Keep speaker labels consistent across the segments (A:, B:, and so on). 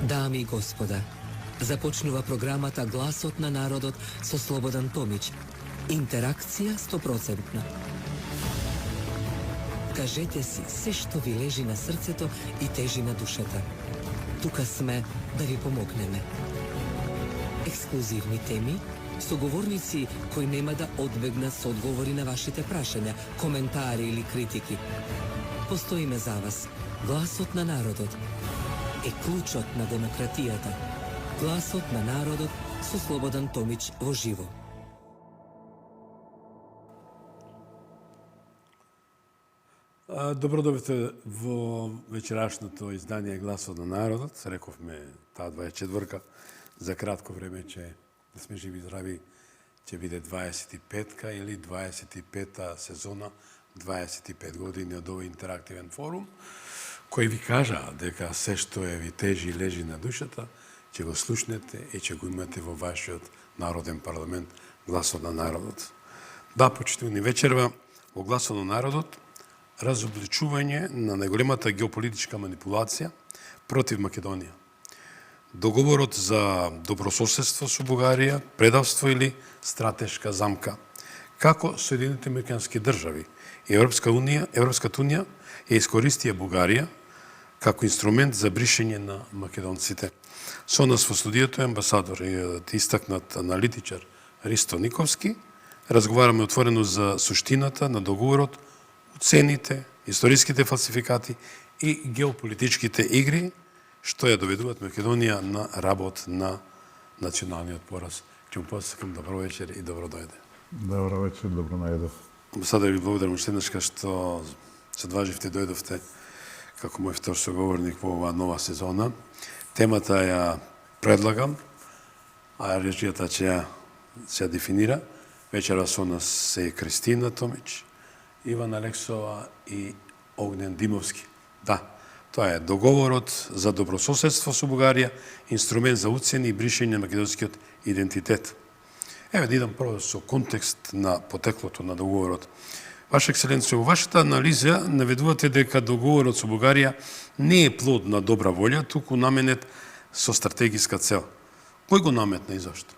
A: Дами и господа, започнува програмата Гласот на народот со Слободан Томич. Интеракција 100%. Кажете си се што ви лежи на срцето и тежи на душата. Тука сме да ви помогнеме. Ексклузивни теми, соговорници кои нема да одбегнат со одговори на вашите прашања, коментари или критики. Постоиме за вас. Гласот на народот е клучот на демократијата. Гласот на народот со Слободан Томич во живо.
B: Добродовите во вечерашното издание Гласот на народот. Рековме таа 24-ка за кратко време ќе да сме живи и здрави, ќе биде 25-ка или 25-та сезона, 25 години од овој интерактивен форум, кој ви кажа дека се што е ви тежи и лежи на душата, ќе го слушнете и ќе го имате во вашиот народен парламент Гласот на народот. Да, почитувани вечерва, во Гласот на народот разобличување на најголемата геополитичка манипулација против Македонија. Договорот за добрососедство со Бугарија, предавство или стратешка замка. Како Соединените американски држави и Европската унија ја искористија Бугарија како инструмент за бришење на македонците. Со нас во студиото е амбасадор и истакнат аналитичар Ристо Никовски. Разговараме отворено за суштината на договорот, цените, историските фалсификати и геополитичките игри, што ја доведуваат Македонија на работ на националниот пораз. Ќе му посакам добро вечер и добро дојде.
C: Добро вечер, добро најдов.
B: Амбасадор, ви благодарам уште еднашка што се одваживте и дојдовте како мој втор соговорник во оваа нова сезона. Темата ја предлагам, а речијата ќе ја дефинира. Вечера со нас се Кристина Томич, Иван Алексова и Огнен Димовски. Да, тоа е договорот за добрососедство со Бугарија, инструмент за уцени и бришење на македонскиот идентитет. Еве да идам прво со контекст на потеклото на договорот. Ваша екселенција, во вашата анализа наведувате дека договорот со Бугарија не е плод на добра волја, туку наменет со стратегиска цел. Кој го наметна и зашто?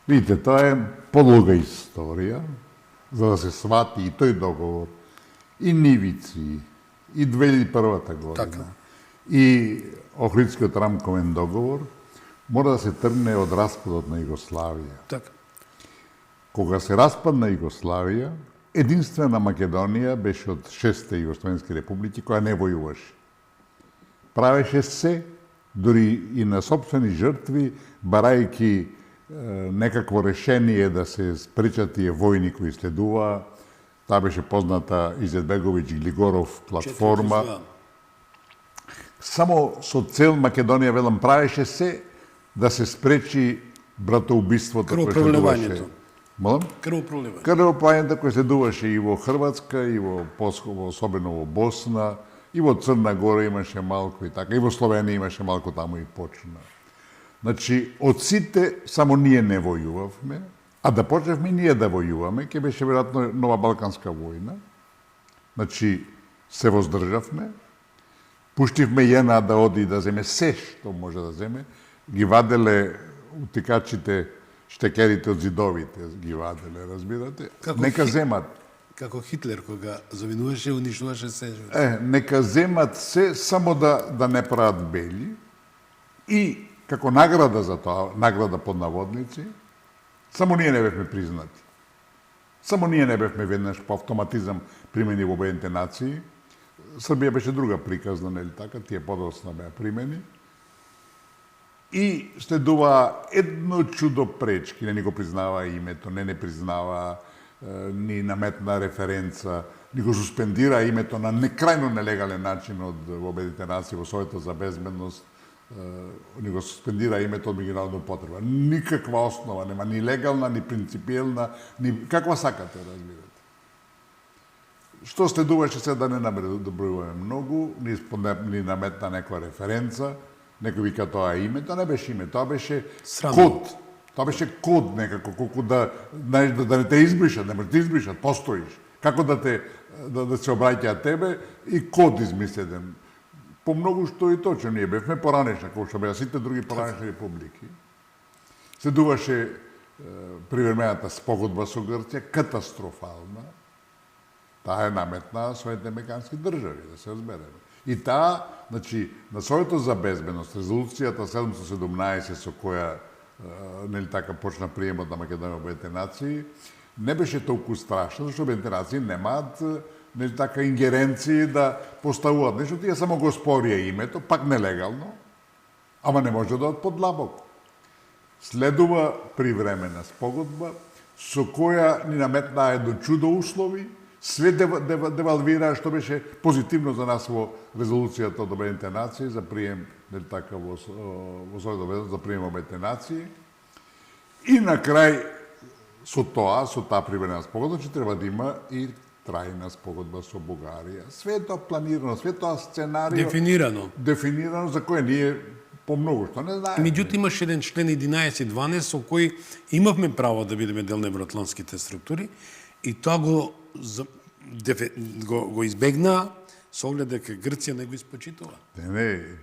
C: Видите, тоа е подолга историја, за да се свати и тој договор, и нивици, и 2001 година,
B: Така.
C: и Охридскиот рамковен договор, мора да се тргне од распадот на Југославија.
B: Така.
C: Кога се распадна Југославија, единствена Македонија беше од 6 југословенски републики која не војуваше. Правеше се, дури и на собствени жртви, барајќи некакво решение да се спречат тие војни кои следува. Таа беше позната Изетбеговиќ Глигоров платформа. Само со цел Македонија, велам, правеше се да се спречи братоубиството кое
B: Крвопроливањето.
C: Молам?
B: Крвопроливање.
C: Крвопроливањето кое се дуваше и во Хрватска, и во особено во Босна, и во Црна Гора имаше малку и така, и во Словенија имаше малку таму и почна. Значи, од сите само ние не војувавме, а да почневме ние да војуваме, ќе беше веројатно нова Балканска војна. Значи, се воздржавме, пуштивме JNA да оди да земе се што може да земе, ги ваделе утикачите, штекерите од зидовите, ги ваделе, разбирате? Нека земат.
B: Како Хитлер, кога завинуваше, унишуваше се.
C: Нека земат се, само да не прават бели. И како награда за тоа, награда под наводници, само ние не бевме признати. Само ние не бевме веднаш по автоматизам примени во Обединените нации. Србија беше друга приказна, нели така, тие подоцна беа примени. И следува едно чудо пречки, не ни го признава името, не признава ни наметна референца, ни го суспендира името на некрајно нелегален начин од Обединените нации во Советот за безбедност, ни го суспендира името од меѓународна употреба. Никаква основа нема, ни легална, ни принципиелна, ни каква сакате, разбирате. Што следуваше се да не набројуваме многу, ни наметна некоја референца, некој вика тоа е име, тоа не беше име, тоа беше код. Тоа беше код некако, колку да не те избришат, не може да те избришат, постоиш. Како да се обраќаат тебе и код измиследен. по многу што и точно. Ние бевме поранешна, како што беа сите други поранешни републики. Следуваше привремената спогодба со Грција, катастрофална. Таа е наметна Соединетите американски држави, да се разбереме. И таа, значи, на Советот за безбедност, резолуцијата 717 со која нели така почна приемот на Македонија во Обединетите нации, не беше толку страшна, зашто Обединетите нации немаат нели така ингеренции да поставуваат нешто, тие само го спорија името, пак нелегално, ама не може да од подлабоко. Следува привремена спогодба со која ни наметнаа едно чудо услови, све девалвираа што беше позитивно за нас во резолуцијата од Обединетите нации за прием нели така во Советот за прием Обединетите нации. И на крај со таа привремена спогодба, че треба да има и трајна спогодба со Бугарија. Све тоа планирано, све тоа сценарио дефинирано за кое ние помногу што не знаеме.
B: Меѓутоа имаше еден член 11-12 со кој имавме право да бидеме дел на евроатлантските структури и тоа го избегна со оглед дека Грција не го испочитува.
C: Не,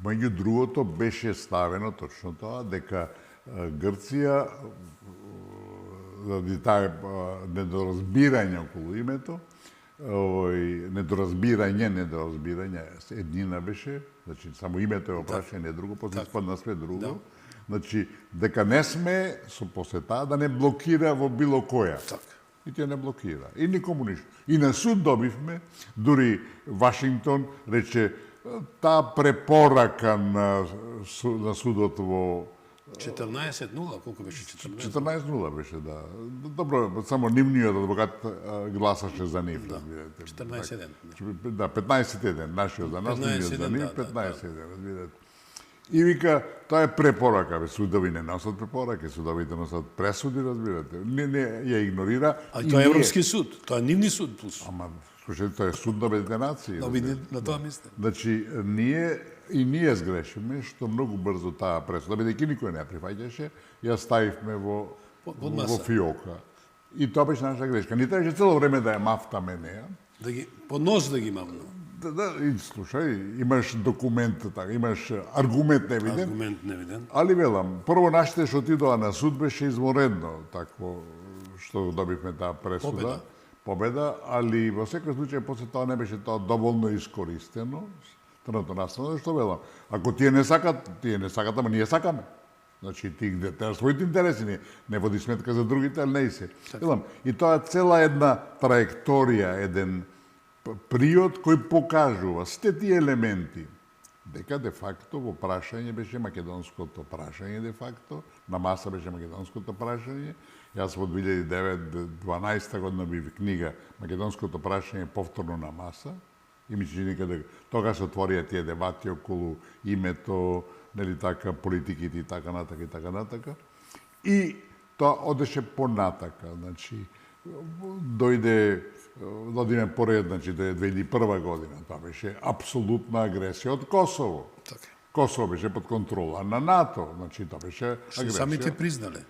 C: меѓу другото беше ставено точно тоа дека Грција заради таа недоразбирање околу името, недоразбирање, еднина беше, значи само името е опрашање, не друго, после спадна све друго. Значи, дека не сме со посета да не блокира во било која. И тя не блокира. И никому ништо. И на суд добивме, дури Вашингтон рече, таа препорака на судот во
B: 14-0, колку беше 14?
C: 14-0 беше, да. Добро, само нивниот адвокат гласаше за нив.
B: Да, 14-1.
C: Да, 15-1, нашиот за нас, нивниот за нив, 15-1, разбирате. И вика, тоа е препорака, судови не носат препораки, судовите носат пресуди, разбирате. Не ја игнорира.
B: А тоа е Европски суд, тоа е нивни суд плюс.
C: Ама, слушайте, тоа е суд на Обединетите нации.
B: На тоа мислам.
C: Значи, ние сгрешиме што многу брзо таа пресуда, бидејќи никој не ја прифаќаше, ја ставивме во фиока. И тоа беше наша грешка. Ни требаше цело време да ја мафтаме неа.
B: Под нос да ги мавно.
C: Да, и слушај, имаш документ, така, имаш аргумент невиден. Али велам, прво нашите што отидоа на суд беше изморедно, такво што добивме таа пресуда. Победа, али во секој случај после тоа не беше тоа доволно искористено. Трното наставно, што велам, ако тие не сакат, ама ние сакаме. Значи, ти гледаш своите интереси, не води сметка за другите, али не и се. Велам, и тоа е цела една траекторија, еден приод кој покажува сите тие елементи, дека де факто во прашање беше македонското прашање де факто, на маса беше македонското прашање. Јас во 2009-2012 година бив книга Македонското прашање повторно на маса. И ми се чини дека тога се отворија тие дебати околу името, нели така, политиките и така натака и така натака. И тоа одеше понатака, значи дојде поред, значи 2001 година, тоа беше апсолутна агресија од Косово. Косово беше под контрола на НАТО, значи тоа беше агресија.
B: Самите признале.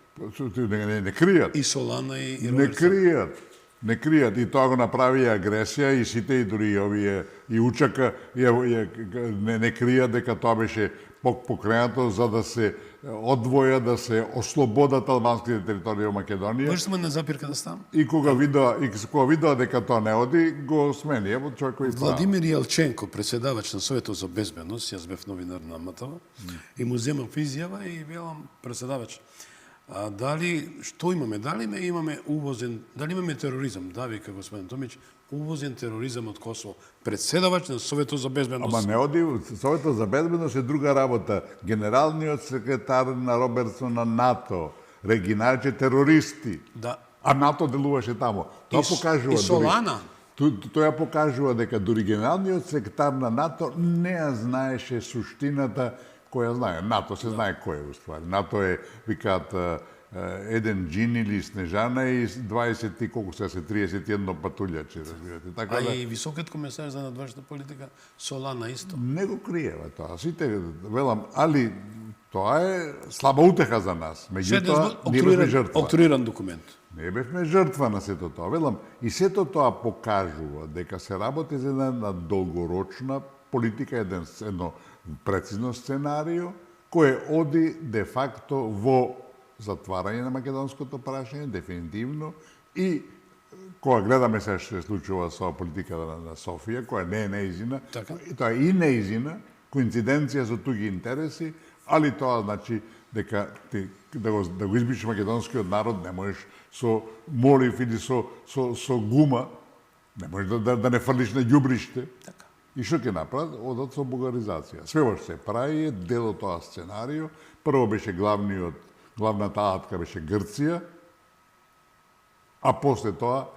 C: Не кријат.
B: И Солана и
C: Не кријат. И тоа го направија агресија и сите и дури овие и Учака не кријат дека тоа беше покренато за да се одвоја, да се ослободат албанските територии во Македонија.
B: Може сме на запирка да ставам?
C: И кога видоа дека тоа не оди, го смени. Ево човек кој
B: Владимир Јалченко, председавач на Советот за безбедност, јас бев новинар на МТВ, и му земав изјава и велам председавач, што имаме? Дали имаме тероризам? Да, вика господин Томич, увозен тероризам од Косово. Председавач на Советот за безбедност.
C: Ама не оди, Советот за безбедност е друга работа. Генералниот секретар на Робертсон на НАТО, региналче терористи.
B: Да.
C: А НАТО делуваше тамо.
B: Тоа покажува. И Солана.
C: Тоа покажува дека дури генералниот секретар на НАТО не ја знаеше суштината која знае. НАТО се знае кој е уствари. НАТО е, викаат, еден джин или Снежана и 20 и колку се 31 патулјачи, разбирате. Така
B: да. И високиот комесар за надважна политика Солана исто.
C: Не го криева тоа. Сите велам, али тоа е слаба утеха за нас. Меѓутоа, ние бевме жртва.
B: Октриран документ.
C: Ние бевме жртва на сето тоа. Велам, и сето тоа покажува дека се работи за една долгорочна политика, едно прецизно сценарио, кое оди де факто во затварање на македонското прашање, дефинитивно, и кога гледаме се што се случува со политиката на Софија, која не е неизина,
B: Така.
C: тоа е и неизина, коинциденција со туги интереси, али тоа значи дека ти да го избиш македонскиот народ не можеш со молив или со гума, не можеш да не фрлиш на ѓубриште.
B: Така.
C: И што ќе направат? Одат со бугаризација. Све во што се прави е дел од тоа сценарио. Прво беше главната атка беше Грција, а после тоа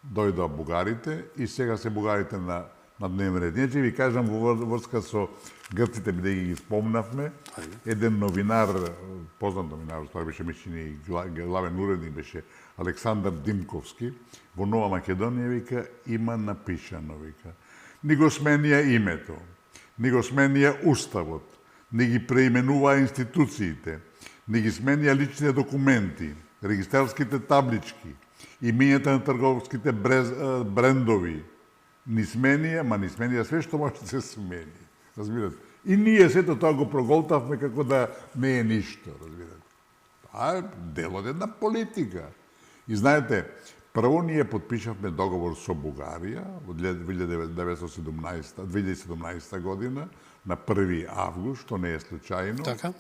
C: дојдоа бугарите и сега се бугарите на дневен ред. Иначе ви кажам во врска со грците, бидејќи ги спомнавме, еден новинар, познат новинар, тоа беше мислени главен уредник беше Александар Димковски, во Нова Македонија вика има напишано вика. Ни го сменија името, ни го сменија уставот, ни ги преименуваа институциите, ни ги сменија личните документи, регистарските таблички, имињата на трговските брендови, ни сменија све што може да се смени. Разбирате? И ние сето тоа го проголтавме како да не е ништо, разбирате. Тоа е дел од една политика. И знаете, прво ние подпишавме договор со Бугарија во 2017 година на 1 август, што не е случајно.
B: Така.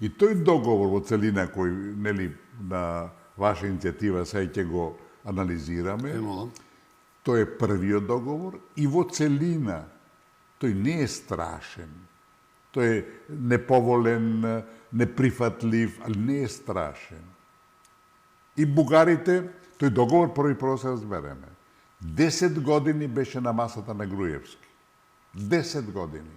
C: И тој договор во целина кој нели на ваша иницијатива сега ќе го анализираме.
B: Молам.
C: Тој е првиот договор и во целина тој не е страшен. Тој е неповолен, неприфатлив, али не е страшен. И бугарите, тој договор прво се разбереме. 10 години беше на масата на Груевски. 10 години.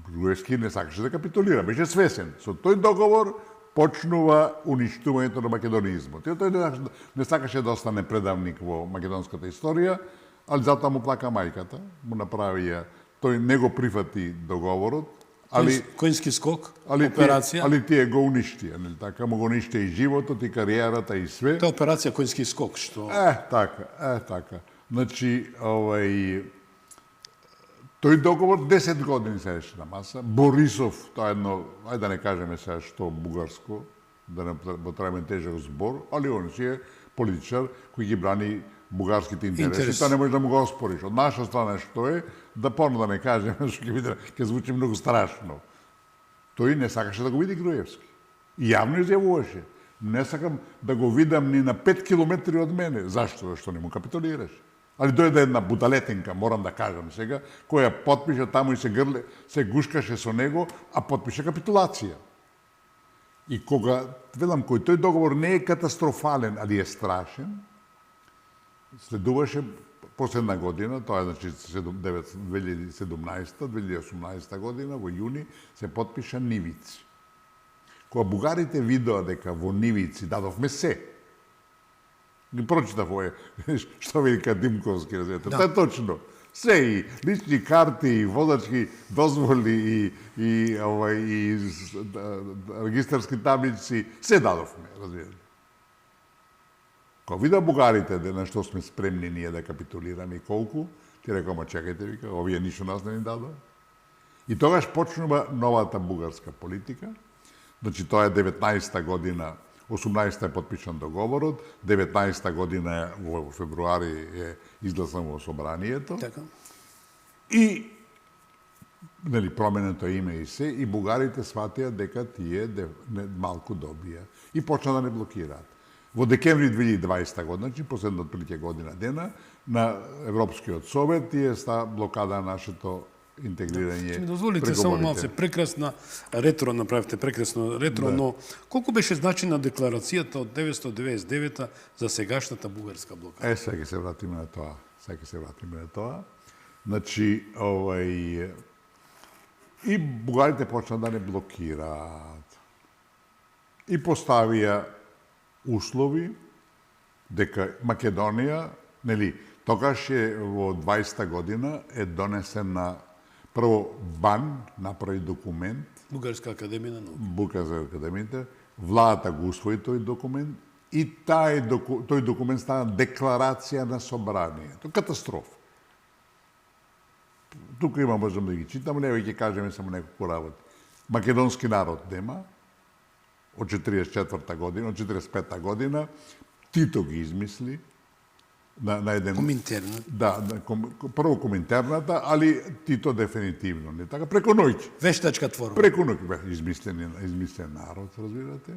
C: Груевски не сакаше да капитулира, беше свесен. Со тој договор почнува уништувањето на македонизмот. Тој не сакаше да остане предавник во македонската историја, али затоа му плака мајката, му направија, тој не го прифати договорот, али
B: Коњски скок, операција.
C: Али тие го уништија, нели така, му го уништија и животот, и кариерата, и све.
B: Тоа операција Коњски скок, што...
C: Така. Значи, тој договор 10 години се реше на маса. Борисов, тоа едно, ајде да не кажеме сега што бугарско, да не потребаме тежок збор, али он си е политичар кој ги брани бугарските интереси. Тоа не може да му го оспориш. Од наша страна што е, да порно да не кажеме, што ќе звучи многу страшно. Тој не сакаше да го види Груевски. И јавно изјавуваше. Не сакам да го видам ни на 5 километри од мене. Зашто? Зашто не му капитулираш. Али дојде една будалетинка, морам да кажам сега, која потпиша таму и се гушкаше со него, а потпиша капитулација. И кога, велам, кој тој договор не е катастрофален, али е страшен, следуваше последна година, тоа е значи 2017-2018 година, во јуни, се потпиша Нивици. Кога бугарите видоа дека во Нивици дадовме се, ги прочитав овој, што вика Димковски, разбирате. Тоа е точно. Се и лични карти, и возачки дозволи, и регистарски таблици, се дадовме, разбирате. Кога вида бугарите на што сме спремни ние да капитулираме и колку, ти рекоа, ма чекајте, вика, овие ништо нас не ни дадоа. И тогаш почнува новата бугарска политика. Значи, тоа е 19-та година, 18-та е подпишан договорот, 19-та година во февруари е изгласан во собранието.
B: Така.
C: И нели променето име и се, и бугарите сватија дека тие малку добија и почна да не блокираат. Во декември 2020 година, значи последната прилike година дена, на Европскиот совет тие ста блокада на нашето интегрирање.
B: Ми дозволите само малце прекрасна ретро направите, прекрасно ретро, но колку беше значена декларацијата од 999 за сегашната бугарска блокада?
C: Сега ќе се вратиме на тоа. Значи, и бугарите почна да не блокираат. И поставија услови дека Македонија, нели, тогаш е во 20-та година е донесена прво БАН направи документ,
B: Бугарска академија на науки.
C: Бугарска академија, владата го усвои тој документ и тој документ стана декларација на собранието. Катастрофа. тука има, можем да ги читаме, не ќе кажеме само неколку работи. Македонски народ нема, од 44 година, од 45 година, Тито ги измисли, на еден...
B: Коминтерна.
C: Да, прво коминтерната, али Тито дефинитивно, не така, преко ноќ.
B: Вештачка творба.
C: Преко ноќ бе измислен народ, разбирате.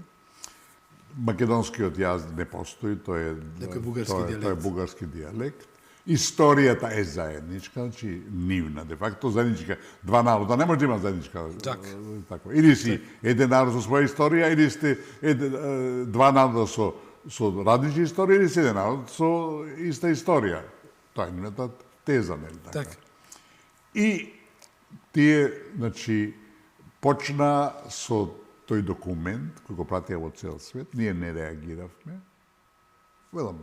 C: Македонскиот јазик не постои, тој е
B: Дека е бугарски дијалект.
C: Тоа е бугарски дијалект. Историјата е заедничка, значи нивна, де факто заедничка. Два народа не може да има заедничка. Така. Или си еден народ со своја историја, или сте два народа со различни истории, или си еден народ со иста историја. Тоа е нивната теза, нели така?
B: Така.
C: И тие, значи, почна со тој документ, кој го пратија во цел свет, ние не реагиравме. Велам,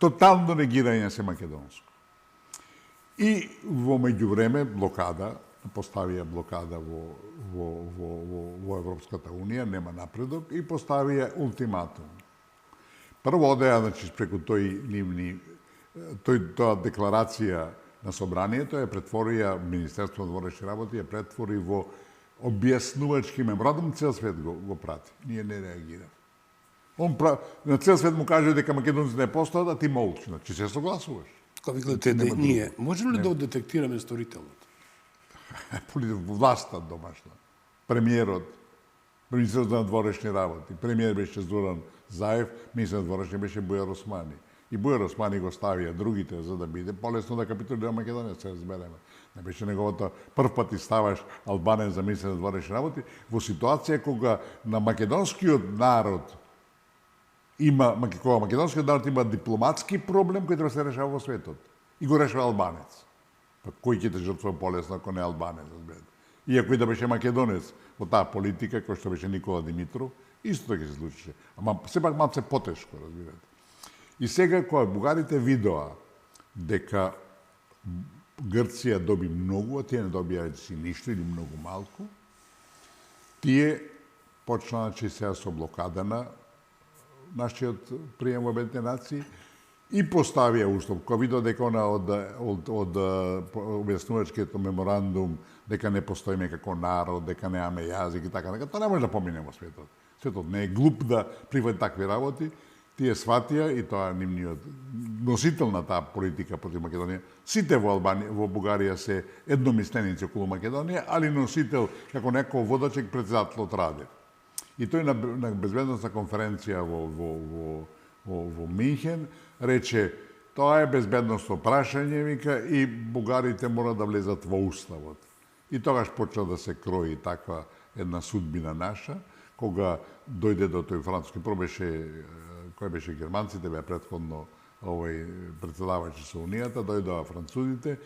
C: тотално негирање се македонско. И во меѓувреме блокада, поставија блокада во Европската Унија, нема напредок, и поставија ултиматум. Прво одеа, значи, преку тоа декларација на собранието ја претворија Министерството на външни работи, ја претвори во објаснувачки меморандум, цел свет го прати. Ние не реагираме. На цел свет му каже дека македонците не постојат, а ти молчи. Значи се согласуваш.
B: Како ви гледате, ние можеме ли да детектираме сторителот?
C: Власта домашна, премиерот, министерот на дворешни работи, премиер беше Зоран Заев, министер на дворешни беше Бујар Османи. И Бујар Османи го ставија другите за да биде полесно да капитулира Македонија, се разбереме. Не беше неговото прв пат и ставаш албанец за министер на дворешни работи во ситуација кога на македонскиот народ кога македонскиот народ има дипломатски проблем кој треба да се решава во светот. И го решава албанец. Па кој ќе те жртвува полесно ако не албанец, разберете. Иако и да беше македонец во таа политика, кој што беше Никола Димитров, исто ќе се случише. Ама сепак малце потешко, разбирате. И сега кога бугарите видоа дека Грција доби многу, а тие не добија си ништо или многу малку, тие почнаа сега со блокада на нашиот прием во Обединетите нации и поставија услов. Кога видоа дека од објаснувачкиот меморандум дека не постоиме како народ, дека немаме јазик и така, тоа не може да помине во светот. Светот не е глуп да прифати такви работи. Тие сватија и тоа нивниот носител на таа политика против Македонија. Сите во Албанија, во Бугарија се едномисленици околу Македонија, али носител како некој водачек председателот Радев. И тој на безбедносна конференција во Минхен рече тоа е безбедносно прашање, вика, и бугарите мора да влезат во уставот. И тогаш почна да се крои таква една судбина наша, кога дојде до тој француски, кој беше германците, беа претходно председавачи со Унијата, дојдоа французите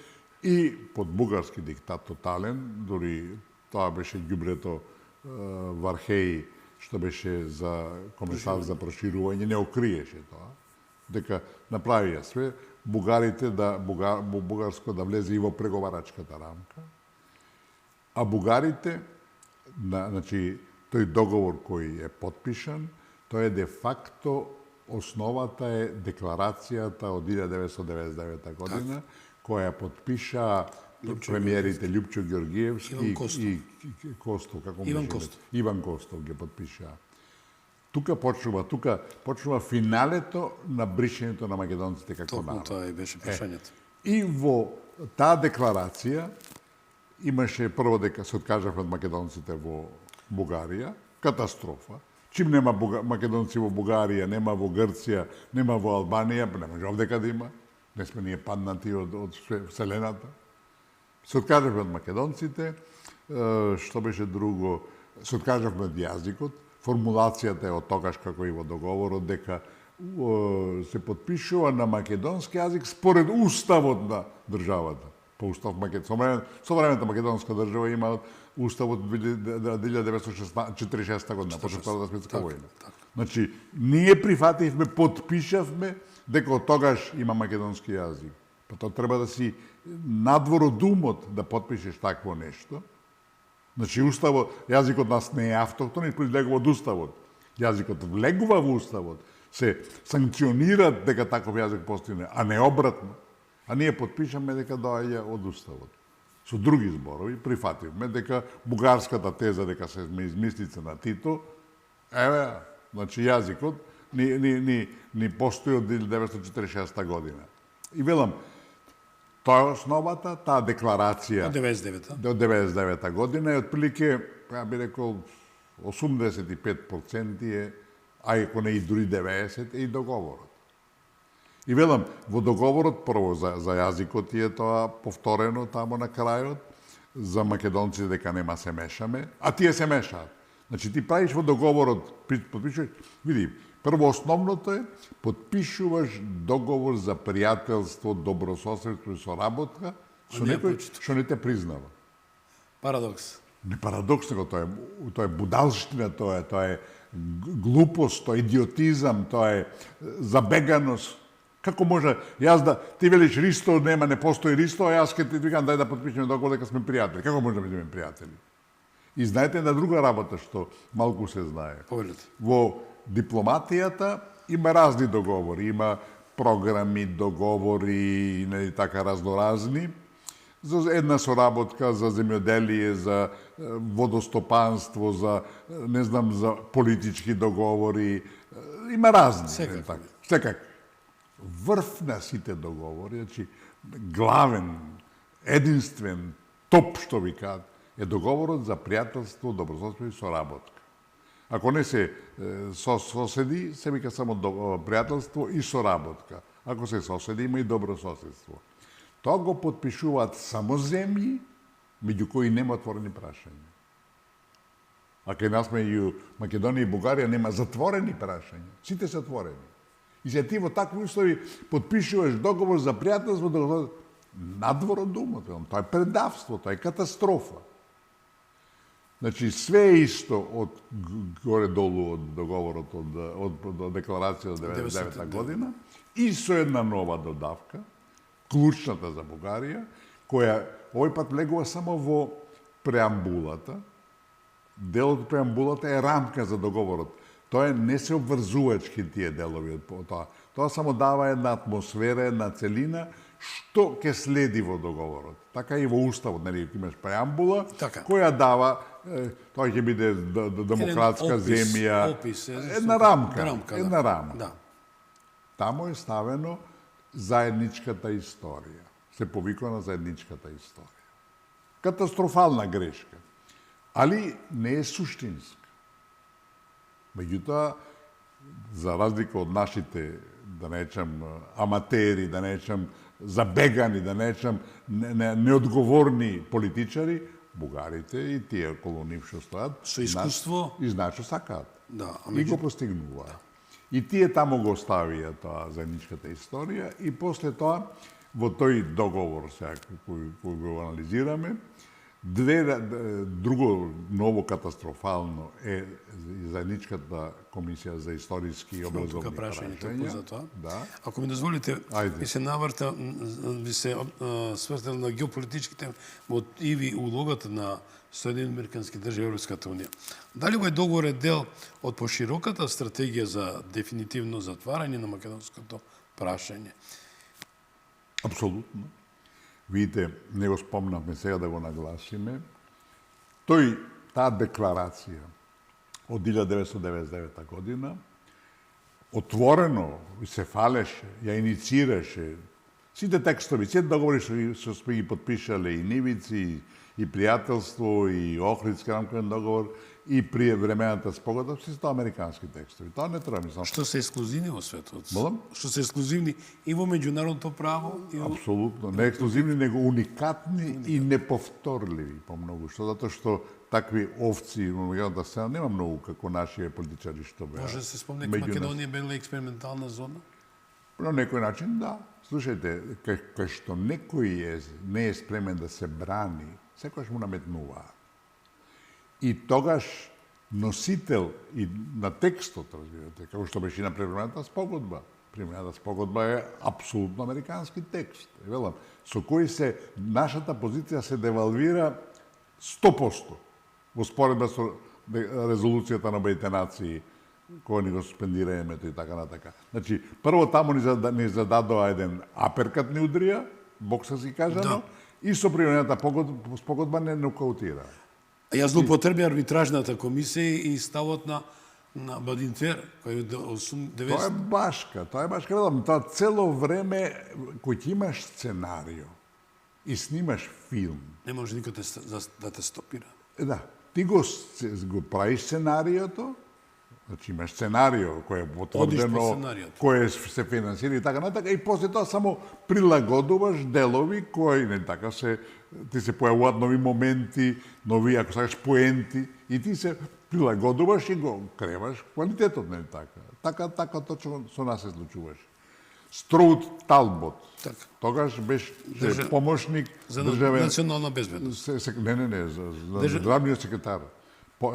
C: и под бугарски диктат тотален, дури тоа беше ѓубрето Вархеј, што беше за комесар за проширување, не окриеше тоа, дека направија све бугарите бугарско да влезе и во преговарачката рамка, а бугарите, значи, тој договор кој е подпишан, тоа е де факто основата е декларацијата од 1999 година, која подпиша премиерите Љупчо Ѓоргиевски и Костов, како Иван Костов ги подпиша. Тука почнува финалето на бришењето на македонците како народ.
B: Тоа беше прашањето.
C: И во таа декларација имаше прво дека се откажавме од македонците во Бугарија, катастрофа. Чим нема македонци во Бугарија, нема во Грција, нема во Албанија, не може овдека да има. Не сме ние паднати од вселената. Се откажавме од македонците, што беше друго, се откажавме од јазикот. Формулацијата е од тогаш како и во договорот дека се подпишува на македонски јазик според уставот на државата. По устав современата македонска држава има уставот 1946 година, после Втората светска војна. Значи, ние прифативме, подпишавме дека од тогаш има македонски јазик. Па тоа треба да си надвор од умот да подпишеш такво нешто. Значи, јазикот нас не е автохтон и произлегува од уставот. Јазикот влегува во уставот, се санкционира дека таков јазик постои, а не обратно. А ние подпишаме дека доаѓа од уставот. Со други зборови, прифативме дека бугарската теза дека се измислица на Тито, значи јазикот ни постои од 1946 година. И велам, тоа е основата, таа декларација
B: Од 99-та.
C: до 99 година е отприлике, ја би рекол, 85% е, а ако не и дури 90, е и договорот. И велам, во договорот прво за јазикот е тоа повторено тамо на крајот, за македонците дека нема се мешаме, а тие се мешаат. Значи ти правиш во договорот, подпишуваш, види, прво основното е, подпишуваш договор за пријателство, добрососедство и соработка со некој што не те признава.
B: Парадокс.
C: Не парадокс, него тоа е будалштина, тоа е глупост, тоа е идиотизам, тоа е забеганост. Како може, ти велиш Ристо нема, не постои Ристо, а јас ке ти викам дај да подпишеме договор дека сме пријатели. Како може да бидеме пријатели? И знаете една друга работа што малку се знае.
B: Повелете.
C: Во дипломатијата има разни договори, има програми, договори, нели така разноразни, за една соработка, за земјоделие, за водостопанство, за, не знам, за политички договори, има разни. Секако. Врв на сите договори, значи главен, единствен, топ, што ви кажат, е договорот за пријателство, добрососедство и соработка. Ако не се соседи, се вика само пријателство и соработка. Ако се соседи, има и добрососедство. Тоа го подпишуваат само земји, меѓу кои нема отворени прашања. А кај нас меѓу Македонија и Бугарија нема затворени прашања. Сите се отворени. И се ти во такви услови подпишуваш договор за пријателство, надвор од умот. Тоа е предавство, тоа е катастрофа. Значи, све е исто од горе-долу од договорот, од декларација од 99 година, и со една нова додавка, клучната за Бугарија, која овој пат влегува само во преамбулата. Дел од преамбулата е рамка за договорот. Тоа не се обврзувачки тие делови од тоа. Тоа само дава една атмосфера, една целина, што ќе следи во договорот. Така и во уставот, нели, имаш преамбула, која дава, тоа ќе биде демократска земја, една рамка.
B: Да.
C: Тамо е ставено заедничката историја. Се повикува на заедничката историја. Катастрофална грешка, али не е суштинска. Меѓутоа, за разлика од нашите, да речем, аматери, да речем, забегани, да речем, неодговорни политичари, бугарите и тие околу нив што стојат,
B: со искуство
C: и знаат што сакаат.
B: Да,
C: и го постигнуваат. И тие тамо го ставија тоа заедничката историја и после тоа во тој договор сега кој го анализираме, друго ново катастрофално е заедничката комисија за историски и образовни прашања.
B: Да. Ако ми дозволите, ви се наврта, ви се свртел на геополитичките мотиви и улогата на Соединените американски држави и Европската унија. Дали овој договор е дел од пошироката стратегија за дефинитивно затварање на македонското прашање?
C: Апсолутно. Видите, не го спомнавме сега да го нагласиме. Таа декларација од 1999 година отворено се фалеше, ја инициираше сите текстови, сите договори што сме ги подпишале и Нивици, и пријателство, и Охридски рамковен договор, и при времената спогодба, се тоа американски текстови. Тоа не треба мислам.
B: Што се ексклузивни во светот?
C: Молам?
B: Што се ексклузивни и во меѓународното право?
C: Апсолутно. Не ексклузивни, него уникатни и неповторливи по многу. Затоа што такви овци во меѓународната сцена нема многу како нашите политичари што беа.
B: Може да се спомне Македонија била експериментална зона?
C: На некој начин, да. Слушајте, кај што некој не е спремен да се брани, секојаш му наметнуваат. И тогаш носител и на текстот, разбирате, како што беше и на премината спогодба. Премината спогодба е апсолутно американски текст. Велам, со кој се нашата позиција се девалвира 100% во споредба со резолуцијата на Обединетите нации кој ни го суспендира емето и така натака. Значи, прво таму ни зададоа еден аперкат ни удрија, боксерски кажано, и со привремената спогодба не нокаутира.
B: А ја злоупотреби арбитражната комисија и ставот на Бадинтер, кој до 90...
C: Тоа е башка, велам, тоа цело време кој ќе имаш сценарио и снимаш филм.
B: Не може никој да те стопира.
C: Да, ти го правиш сценариото, значи имаш сценарио кој е потврдено, кој се финансира и така натака, и после тоа само прилагодуваш делови кои не така ти се појавуваат нови моменти, нови, ако сакаш, поенти, и ти се прилагодуваш и го креваш квалитетот, не така. Така точно со нас се случуваше. Строут Талбот, тогаш беше помошник
B: за
C: државен...
B: национална безбедност.
C: Не, за државниот секретар.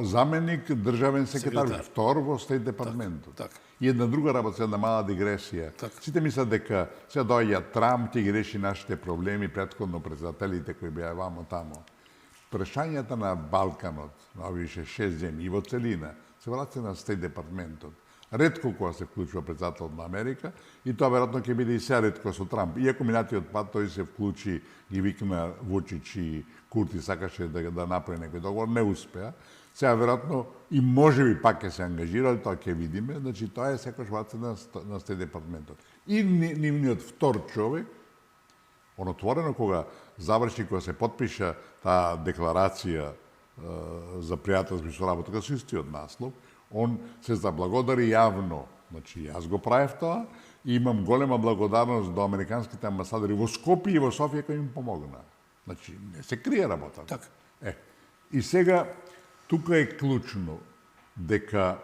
C: Заменик државен секретар, втор во Стейт департментот. И една друга работа, една мала дигресија. Сите мислат дека сега доаѓа Трамп, ќе ги реши нашите проблеми, претходно председателите кои беа вамо тамо. Решањата на Балканот, на овие 6 земји и во целина, се враќа на Стейт департментот. Ретко кога се вклучува председателот на Америка, и тоа веројатно ќе биде и сега ретко со Трамп. Иако минатиот пат тој се вклучи, ги викна Вучич и Курти, сакаше да направи некој договор, не успеа. Сега веројатно и можеби пак ќе се ангажира, тоа ќе видиме, значи тоа е секој враќа на Стейт департментот. И нивниот втор човек, он отворено кога заврши, кога се подпиша таа декларација за пријателство со работа, со истиот наслов, он се заблагодари јавно. Значи, јас го правев тоа и имам голема благодарност до американските амбасадори во Скопје и во Софија кои им помогна. Значи, не се крие работа.
B: Така.
C: И сега, тука е клучно дека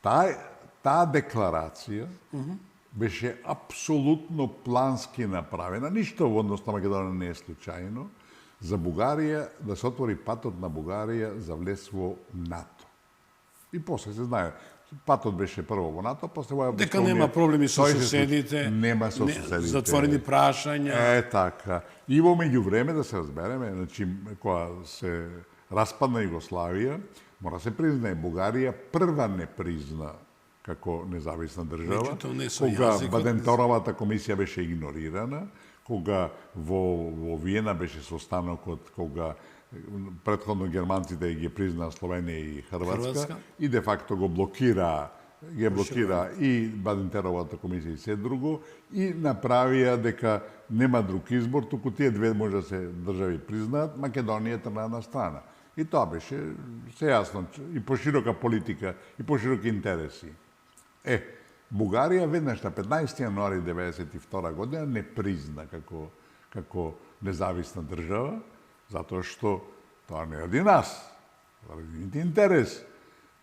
C: таа декларација беше апсолутно плански направена, ништо во однос на Македонија не е случајно, за Бугарија, да се отвори патот на Бугарија за влез во НАТО. И после се знае, патот беше прво во НАТО, после во Европска
B: Дека нема проблеми со соседите,
C: нема со соседите.
B: Затворени прашања.
C: Така. И во меѓувреме, да се разбереме, значи, кога се распадна Југославија, мора се признае, Бугарија прва не призна како независна држава, кога Баденторовата комисија беше игнорирана, кога во Виена беше состанокот, кога претходно германците ги признаа Словенија и Хрватска, и де факто ги блокира и Бадентеровата комисија и се друго, и направија дека нема друг избор, туку тие две може да се држави признаат, Македонија тргна на страна. И тоа беше се јасно, и поширока политика, и пошироки интереси. Бугарија веднаш на 15 јануари 1992 година не призна како независна држава, затоа што тоа не ради нас, ради нивните интерес.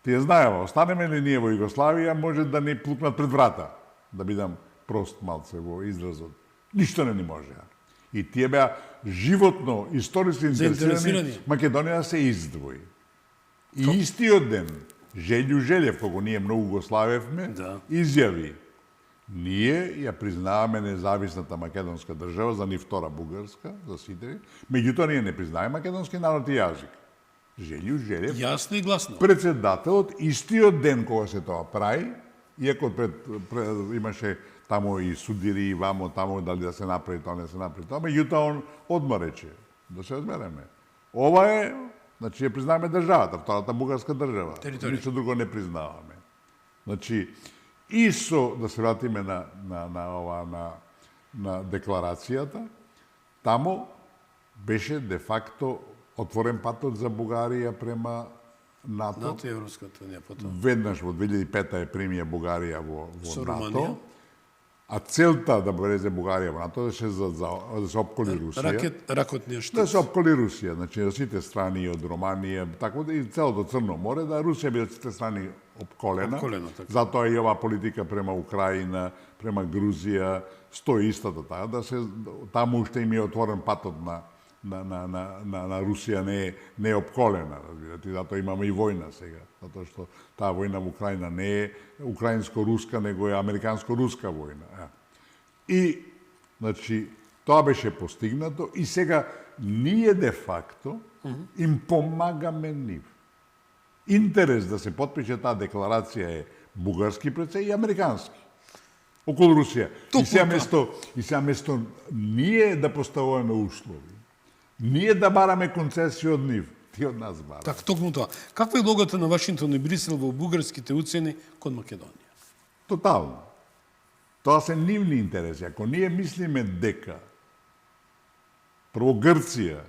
C: Тие знаеме, останеме ли ние во Југославија, може да ни плукнат пред врата, да бидам прост малце во изразот. Ништо не ни можеа. И тие беа животно, историски интересирани Македонија се издвои. И истиот ден, Желју Желев, кога ние многу го славевме, изјави: ние ја признаваме независната македонска држава, за ни втора бугарска, за сите, меѓутоа ние не признаваме македонски народ и јазик. Желју Желев,
B: јасно и гласно.
C: Председателот, истиот ден кога се тоа прави, иако имаше тамо и судири, и вамо, тамо, дали да се направи тоа, не се направи тоа, меѓутоа он одма рече, да се разбереме. Ова е, значи, ја признаваме државата, втората бугарска држава. Ништо друго не признаваме. Значи, и да се вратиме на декларацијата, тамо беше де факто отворен патот за Бугарија према НАТО.
B: НАТО и Европската унија потоа.
C: Веднаш во 2005 е примија Бугарија во НАТО. А целта да влезе Бугарија во НАТО беше да се опколи Русија.
B: Ракотниот штит.
C: Да се опколи Русија, значи од сите страни, од Романија, така и целото Црно море, да Русија биде од сите страни опколена. Затоа и оваа политика према Украина, према Грузија, стои истата таа, да се таму уште им е отворен патот на Русија не е опколена, разбирате, затоа имаме и војна сега, затоа што таа војна во Украина не е украинско-руска, него е американско-руска војна. И, значи, тоа беше постигнато и сега ние де факто им помагаме нив. Интерес да се потпише таа декларација е бугарски прece и американски. Околу Русија. И сега место ние да поставуваме услови, Ние да бараме концесија од нив, ти од нас бараме.
B: Така, токму тоа. Каква е логата на Вашингтон и Брисел во бугарските уцени кон Македонија?
C: Тотално. Тоа се нивни интереси. Ако ние мислиме дека прво Грција,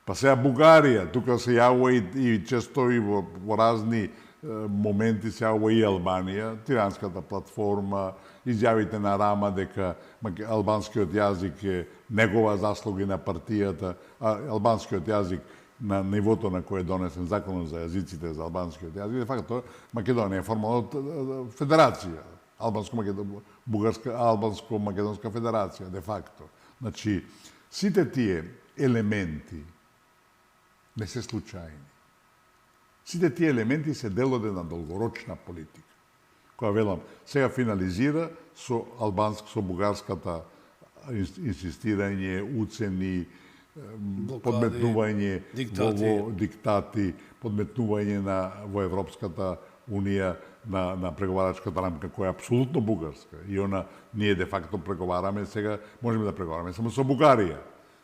C: па сега Бугарија, тука се јавува и често и во разни моменти се јавува и Албанија, тиранската платформа, изјавите на Рама дека албанскиот јазик е негова заслуга на партијата, а албанскиот јазик на нивото на кој е донесен законот за јазиците за албанскиот јазик, де факто Македонија е формално федерација, албанско-македонска федерација, де факто. Значи, сите тие елементи не се случајни. Сите тие елементи се дел од една долгорочна политика, која, велам, сега финализира со бугарската инсистирање, уцени, подметнување во диктати, подметнување во Европската Унија на преговарачката рамка, која е апсолутно бугарска. И она, ние де факто преговараме, сега можеме да преговараме само со Бугарија.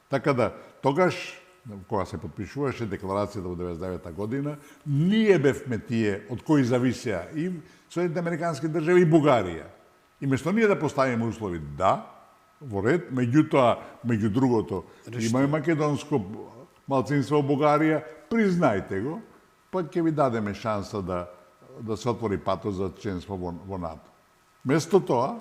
C: Така да, тогаш, кога се подпишуваше декларацијата во 99 година, ние бевме тие од кои зависеа и Соединените американски држави и Бугарија. И место ние да поставиме услови, да, во ред, меѓутоа, меѓу другото, имаме македонско малцинство во Бугарија, признајте го, па ќе ви дадеме шанса да се отвори патот за членство во НАТО. Место тоа,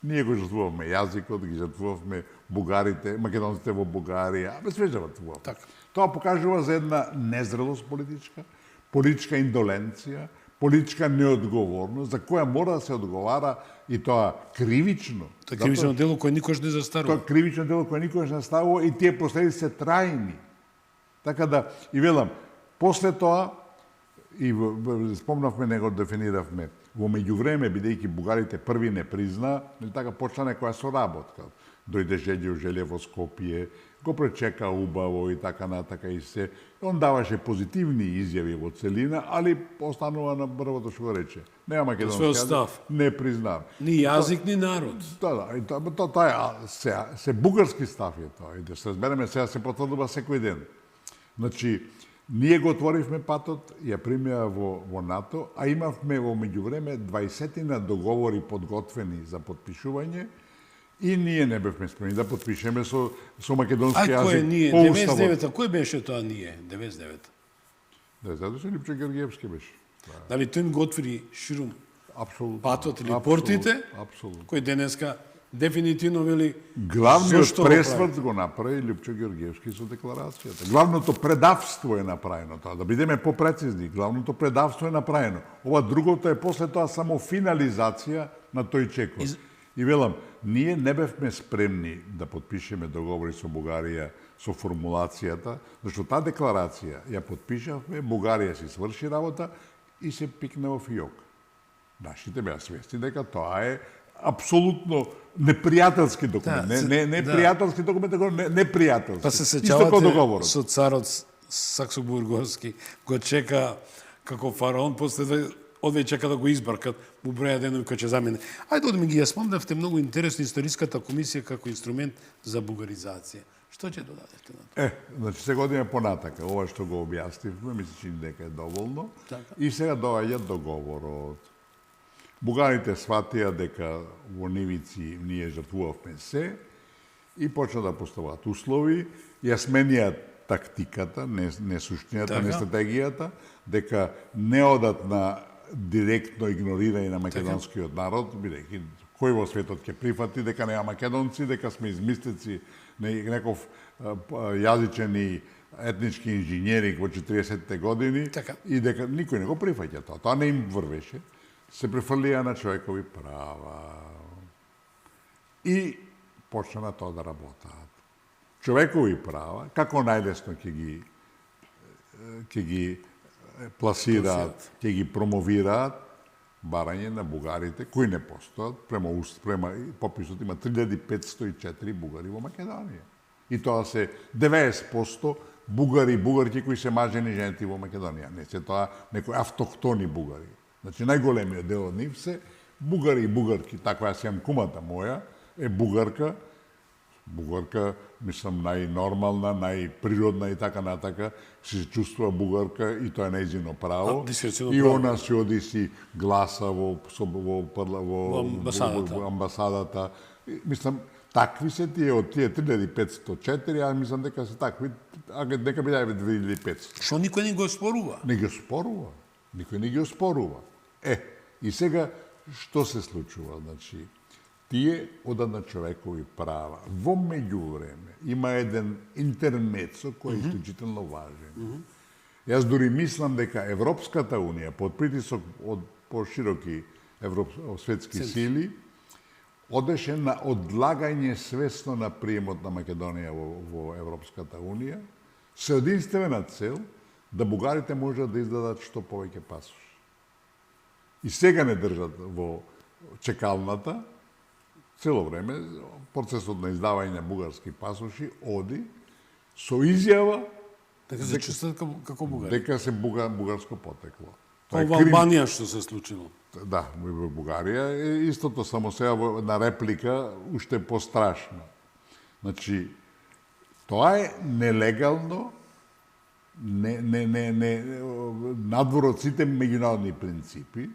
C: ние го жртвувавме јазикот, ги жртвувавме бугарите, македонците во Бугарија, све жртвувавме.
B: Така.
C: Тоа покажува за една незрелост политичка индоленција, политичка неодговорност, за која мора да се одговара и тоа кривично.
B: Тоа е кривично дело кое никош не застарува.
C: Тоа кривично дело кое никош не ставува и тие последици се трајни. Така да, и велам, после тоа, и спомнавме, него дефиниравме, во меѓувреме, бидејќи бугарите први не призна, така почна некоја соработка. Дојде Желјев во Скопје, го пречека убаво и така натака и се. Он даваше позитивни изјави во целина, али останува на првото што го рече. Нема македонски јазик, не признав.
B: Ни јазик, ни народ.
C: Да, и тоа е, се бугарски став е тоа. И да се разбереме, сега се потврдува секој ден. Значи, ние го отворивме патот, ја примеа во НАТО, а имавме во меѓувреме 20 договори подготвени за подпишување и ние не бевме спремни да подпишеме со македонски јазик.
B: Кој е ние? 99-та, кој беше тоа ние? 99-та?
C: 99-та Липчо Георгиевски беше.
B: Дали тој го отвори ширум патот или
C: Апсолутно,
B: портите,
C: апсолутно.
B: кој денеска дефинитивно вели
C: Главниот пресврт го направи Липчо Георгиевски со декларацијата. Главното предавство е направено тоа, да бидеме попрецизни. Главното предавство е направено. Ова другото е после тоа само финализација на тој чекор. И велам, ние не бевме спремни да подпишеме договори со Бугарија со формулацијата, зашто таа декларација ја подпишавме, Бугарија си сврши работа и се пикна во фијок. Нашите беа свести дека тоа е апсолутно непријателски документ. Не пријателски документ, него непријателски.
B: Па се
C: сеќавате
B: со царот Саксобургорски го чека како фараон, после одве чека да го избркат, му броја денови кој ќе замине. Ајде одме ги ја спомнавте многу интересно историската комисија како инструмент за бугаризација. Што ќе додадете на тоа?
C: Значи сега одиме понатака. Ова што го објаснивме, ми се чини дека е доволно.
B: Така.
C: И сега доаѓа договорот. Бугарите сватија дека во нивици ние жртвувавме се и почна да поставуваат услови, ја сменија тактиката, не суштината, не стратегијата, дека не одат на директно игнорирање на македонскиот народ, бидејќи кој во светот ќе прифати дека нема македонци, дека сме измислици, неков јазичен и етнички инженери во 40-те години и дека никој не го прифаќа тоа. Тоа не им врвеше. Се префрлија на човекови права. И почна на тоа да работаат. Човекови права, како најлесно ќе ги пласираат, ќе ги промовираат, барање на бугарите, кои не постојат, према пописот има 3504 бугари во Македонија. И тоа се 90% бугари и бугарки кои се мажени женети во Македонија. Не се тоа некои автохтони бугари. Значи, најголемиот дел од нив се бугари и бугарки. Таква јас имам кумата моја, е бугарка, Бугарка, мислам, најнормална, најприродна и така натака, се чувствува бугарка и тоа е нејзино право.
B: Дискреционо
C: И
B: право.
C: она си оди си гласа во
B: амбасадата.
C: во амбасадата. И, мислам, такви се тие од тие 3504, а мислам дека се такви, а дека би дајаве 2500.
B: Што никој не го спорува.
C: Не ги оспорува. Никој не ги оспорува. И сега, што се случува? Значи, тие одат на човекови права. Во меѓувреме има еден интермецо кој е исклучително важен. Јас дури мислам дека Европската Унија, под притисок од пошироки светски сили, одеше на одлагање свесно на приемот на Македонија во Европската Унија, со единствена цел да бугарите можат да издадат што повеќе пасоши. И сега не држат во чекалната, цело време процесот на издавање на бугарски пасоши оди со изјава
B: Дека се чувстват како бугари.
C: дека се бугарско потекло.
B: Тоа во Албанија што се случило.
C: Да, во Бугарија е истото, само сега на реплика уште пострашно. Значи, тоа е нелегално, надвор од сите меѓународни принципи,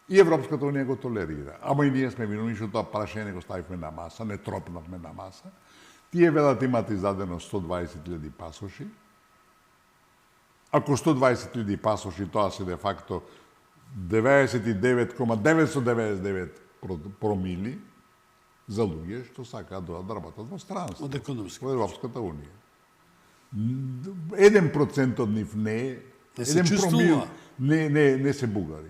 C: и Европската Унија го толерира. Ама и ние сме виновни што тоа прашање го ставивме на маса, не тропнавме на маса. Тие велат имат издадено 120.000 пасоши. Ако 120.000 пасоши, тоа се де факто 99,999 промили за луѓе што сакаат да работат во странство.
B: Од економски.
C: Во Европската Унија. 1% од нив не е,
B: Не се
C: 1
B: чувствува.
C: промил не се бугари.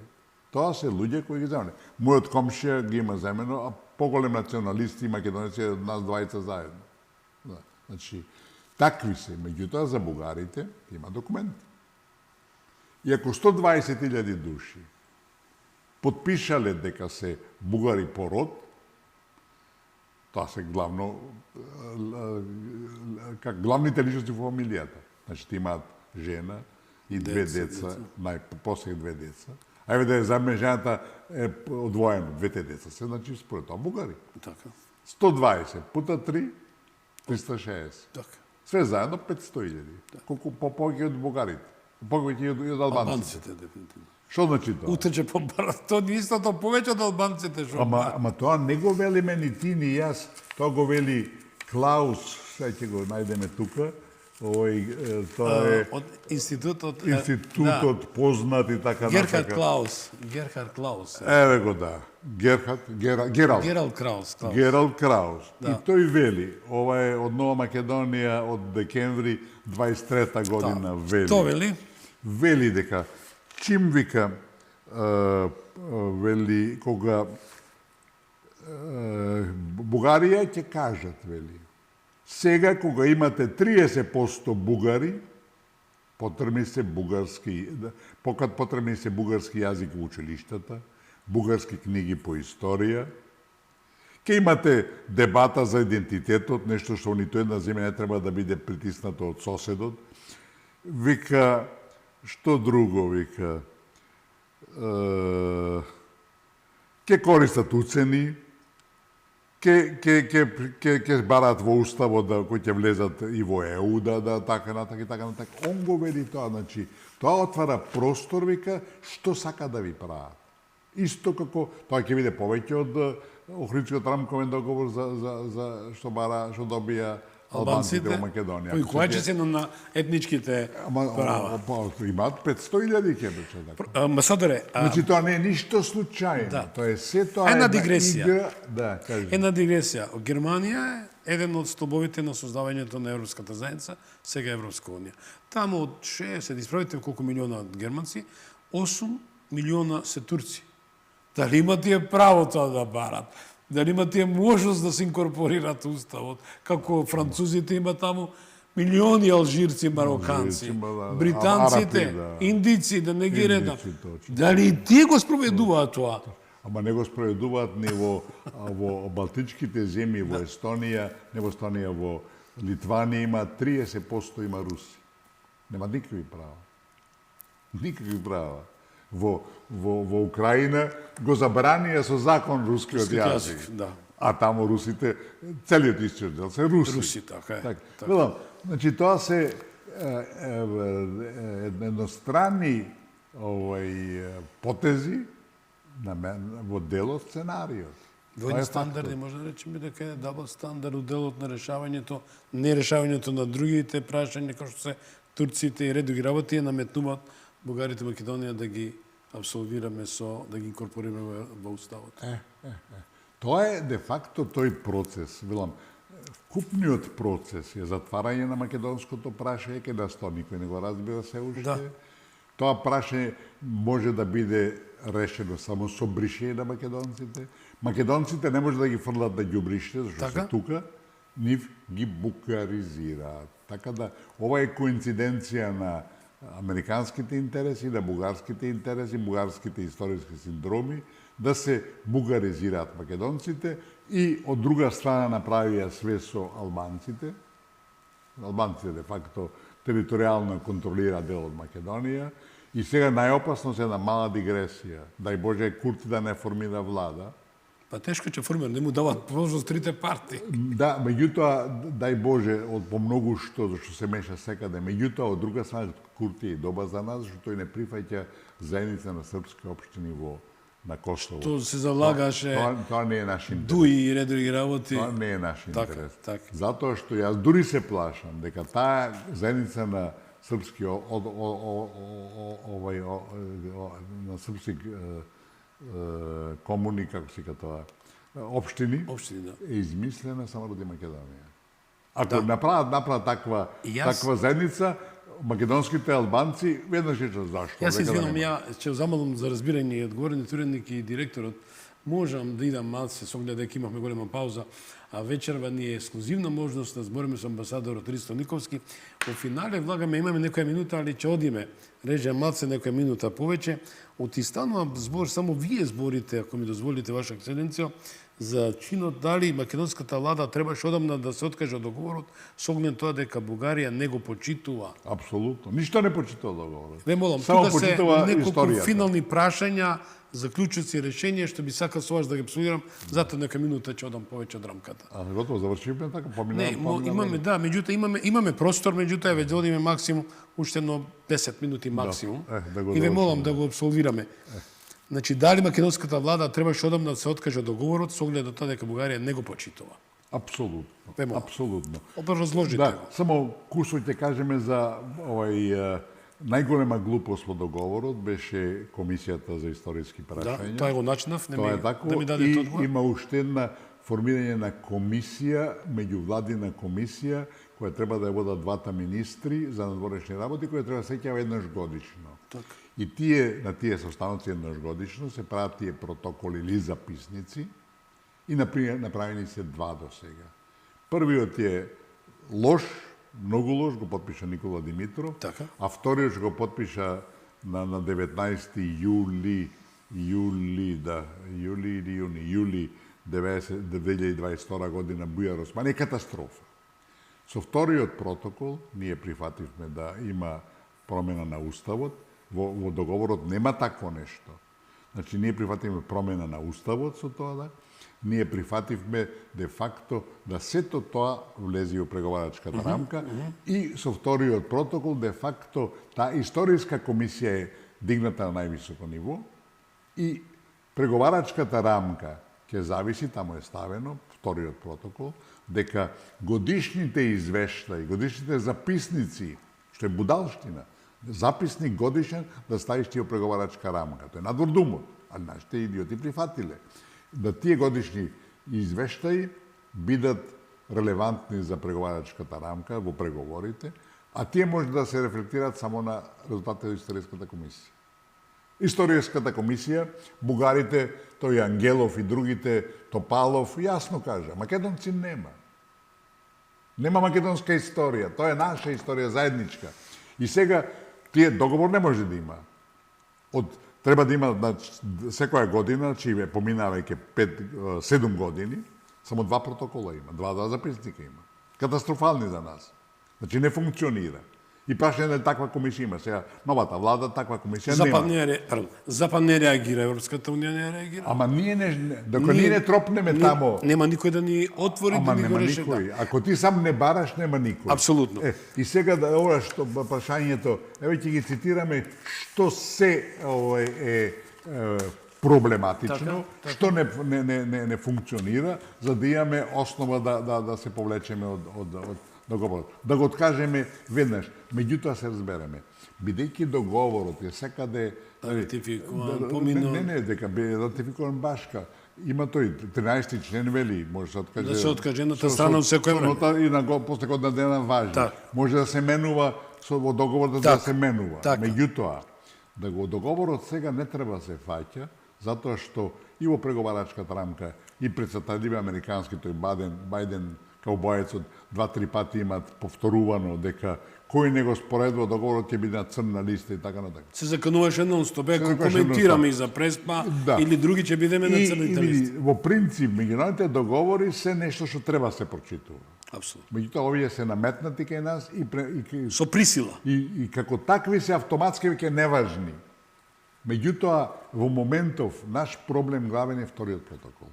C: Тоа се луѓе кои ги земале. Мојот комшија ги има земено, а поголем националисти и македонеци од нас двајца заедно. Да. Значи, такви се. Меѓутоа, за бугарите има документи. И ако 120.000 души подпишале дека се бугари по род, тоа се главните личности во фамилијата. Значи, имаат жена и две деца, после 2 деца. Ајде да ја заме жената е одвоено, 2 деца се, значи според тоа бугари.
B: Така.
C: 120 пута 3, 360.
B: Така.
C: Све заедно 500.000. Колку повеќе од бугарите. Повеќе од албанците.
B: Албанците, дефинитивно.
C: Што значи тоа?
B: Утече по барат. Тоа не истото повеќе од албанците што.
C: Ама тоа не го велиме ни ти, ни јас. Тоа го вели Клаус, сега ќе го најдеме тука. Тоа е
B: од институтот
C: познат и така
B: Герхард Клаус.
C: Еве го да. Гералд Краус. И тој вели, ова е од Нова Македонија од декември 23 година вели.
B: Тоа вели?
C: Вели дека чим вика вели кога Бугарија ќе кажат вели. Сега кога имате 30% бугари, потребни се бугарски јазик во училиштата, бугарски книги по историја, ќе имате дебата за идентитетот, нешто што ниту една земја не треба да биде притисната од соседот. Вика, што друго, вика, ќе користат уцени, ќе бараат во уставот кој ќе влезат и во ЕУ, да така натака. Он го вели тоа, значи, тоа отвара простор, вика, што сака да ви прават. Исто како, тоа ќе биде повеќе од Охридскиот рамковен договор за што добија албанците во Македонија.
B: Кој којаче се на етничките права.
C: Имаат 500.000 ќе беше така.
B: Амбасадоре,
C: значи тоа не е ништо случајно. Тоа е се тоа
B: една дигресија.
C: Игра, да, кажи.
B: Една дигресија. Германија е еден од столбовите на создавањето на Европската заедница, сега Европска унија. Таму од 60, исправите колку милиона германци, 8 милиона се турци. Дали има тие право тоа да барат? Дали има тие можност да се инкорпорират уставот, како французите има таму милиони алжирци, мароканци, британците, индици, да не ги редам. Дали и тие го спроведуваат тоа?
C: Ама не го спроведуваат ни во балтичките земји, во Естонија, не во Естонија, во Литванија има 30% има руси. Нема никакви права. Никакви права. Во Украина го забранија со закон рускиот јазик.
B: Да.
C: А тамо русите, целиот источен дел се руси.
B: Руси, така е.
C: Велам, значи тоа се едностранни потези во делот сценариот.
B: Двојни стандарди, може да речеме дека е дабл стандард у делот на решавањето, не решавањето на другите прашања, како што се турците и ред други работи, наметнуваат бугарите Македонија да ги абсолвираме да ги инкорпорираме во уставот.
C: Тоа е де факто тој процес, велам, вкупниот процес е затварање на македонското прашање, кај да сто никој не го разбира се уште.
B: Да.
C: Тоа прашање може да биде решено само со бришење на македонците. Македонците не може да ги фрлат на ѓубриште, зашто
B: Така?
C: се тука, нив ги букаризираат. Така да, ова е коинциденција на американските интереси, на бугарските интереси, бугарските историски синдроми, да се бугаризираат македонците и од друга страна направија све со албанците. Албанците, де факто, територијално контролираат дел од Македонија. И сега најопасно се една мала дигресија. Дај Боже, Курти да не формира влада.
B: Па тешко ќе формира, не му дават возможност трите партии.
C: Да, меѓутоа, дај Боже, од помногу што, зашто се меша секаде, меѓутоа, од друга страна, Курти е доба за нас, зашто тој не прифаќа заедница на српски општини на Косово.
B: Тоа се залагаше
C: Тоа не е наш интерес.
B: дуи и ред други работи.
C: Тоа не е наш
B: Така,
C: интерес.
B: така.
C: Затоа што јас дури се плашам дека таа заедница на српски на српски комуни, како се тоа, општини,
B: Општини, да.
C: е измислена само ради Македонија. Ако направат таква заедница, македонските албанци веднаш ќе зашто.
B: Јас се
C: Дека да
B: извинувам,
C: нема.
B: ја ќе замолам за разбирање и одговорниот уредник и директорот. Можам да идам малце со оглед дека имавме голема пауза, а вечерва ни е ексклузивна можност да збориме со амбасадорот Ристо Никовски. Во финале влагаме, имаме некоја минута, али ќе одиме, реже малце некоја минута повеќе. Од истанува збор, само вие зборите, ако ми дозволите, Ваша Екселенцијо, за чинот дали македонската влада требаше одамна да се откаже од договорот со оглед тоа дека Бугарија не го почитува.
C: Апсолутно. Ништо не почитува договорот.
B: Ве молам,
C: Само
B: тука се
C: почитува
B: неколку
C: историјата.
B: финални прашања, заклучоци, решенија, што би сакал со вас да ги абсолвирам, затоа нека минута ќе одам повеќе од рамката.
C: А готово завршивме така,
B: Не,
C: поминаваме.
B: имаме, да, меѓутоа имаме простор, меѓутоа веќе одиме максимум уште едно 10 минути максимум.
C: да го
B: И ве молам
C: завршиме.
B: да го абсолвираме. Значи, дали македонската влада требаше одамна да се откаже од договорот со оглед на тоа дека Бугарија не го почитува?
C: Апсолутно.
B: Ве молам.
C: Апсолутно.
B: Образложите
C: Да,
B: го.
C: само кусо ќе кажеме за најголема глупост во договорот беше Комисијата за историски
B: Да,
C: прашања.
B: тоа го начнав,
C: Тоа е тако.
B: да ми дадете
C: И
B: одговор.
C: има уште една формирање на комисија, меѓувладина комисија, која треба да ја водат двата министри за надворешни работи, која треба да се сеќава еднаш годишно.
B: Така.
C: И на тие состаноци еднаш годишно се прават тие протоколи или записници и направени се два до сега. Првиот е лош, многу лош, го подпиша Никола Димитров,
B: Така.
C: а вториот го подпиша на 19 јули 2022 година Бујар Осман. Е катастрофа. Со вториот протокол ние прифативме да има промена на уставот. Во договорот нема такво нешто. Значи, ние прифативме промена на уставот со тоа, да. Ние прифативме де факто да сето тоа влезе во преговарачката рамка и со вториот протокол де факто таа историска комисија е дигната на највисоко ниво и преговарачката рамка ќе зависи, таму е ставено, вториот протокол, дека годишните извештаи, годишните записници, што е будалштина, записник годишен да ставиш тие преговарачка рамка. Тоа е надвор думот, а нашите идиоти прифатиле. Да тие годишни извештаи бидат релевантни за преговарачката рамка во преговорите, а тие може да се рефлектираат само на резултатите од Историската комисија. Историската комисија, бугарите, тој Ангелов и другите, Топалов, јасно кажа, македонци нема. Нема македонска историја, тоа е наша историја заедничка. И сега тие договор не може да има. Треба да има секоја година, значи поминавајќи 7 години, само 2 протокола има, 2 записника има. Катастрофални за нас. Значи не функционира. И прашање дали таква комисија има. Сега, новата влада таква комисија нема.
B: Запад не реагира, Европската унија не реагира.
C: Ама ние докато ние не тропнеме тамо...
B: Нема никој да ни отвори, да ни го реши.
C: Никој. Ако ти сам не бараш, нема никој.
B: Апсолутно.
C: И сега да ова што прашањето, еве ќе ги цитираме што се проблематично, што не функционира, за да имаме основа да се повлечеме од договорот. Да го откажеме веднаш. Меѓутоа се разбереме. Бидејќи договорот е секаде
B: ратификуван, помино...
C: Не, дека бе ратификуван башка. Има тој 13 член вели, може да се откаже.
B: Да се откаже едната страна од секој време.
C: И после година дена важи.
B: Так.
C: Може да се менува во договорот да се менува.
B: Така.
C: Меѓутоа, да го договорот сега не треба да се фаќа, затоа што и во преговарачката рамка и председатели американски тој Бајден каубоецот 2-3 пати имат повторувано дека кој не го споредува договорот ќе биде на црна листа и така натака.
B: Се закануваше нон-стоп, ако коментираме и за Преспа, или други ќе бидеме на црните листи.
C: Во принцип, меѓународните договори се нешто што треба се прочитува.
B: Апсолутно.
C: Меѓутоа, овие се наметнати кај нас и
B: Со присила.
C: И како такви се автоматски веќе неважни. Меѓутоа, во моментов, наш проблем главен е вториот протокол.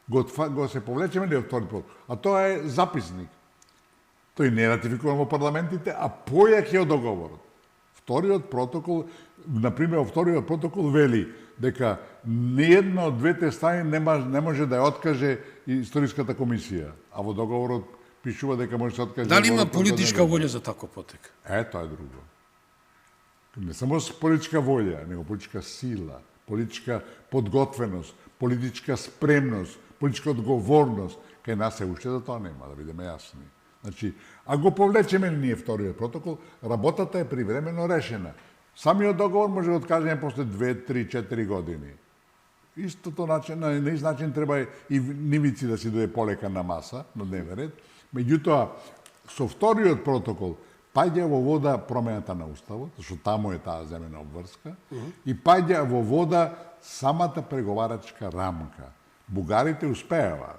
C: Го се повлечеме ли од вториот протокол? А тоа е записник. Тој не е ратификуван во парламентите, а појак е од договорот. Вториот протокол, например, во вториот протокол вели дека ниедна од двете страни не може да ја откаже историската комисија, а во договорот пишува дека може да се откаже...
B: Дали има политичка волја за таков потек?
C: Тоа е друго. Не само политичка волја, него политичка сила, политичка подготвеност, политичка спремност, политичка одговорност. Кај нас се уште за тоа нема, да бидеме јасни. Значи, ако го повлечеме ние вториот протокол, работата е привремено решена. Самиот договор може да откажеме после 2, 3, 4 години. Истото начин, на ист начин треба и нивици да си дојде полека на маса, на дневен ред. Меѓутоа, со вториот протокол паѓа во вода промената на уставот, зашто таму е таа земена обврска, и паѓа во вода самата преговарачка рамка. Бугарите успеава,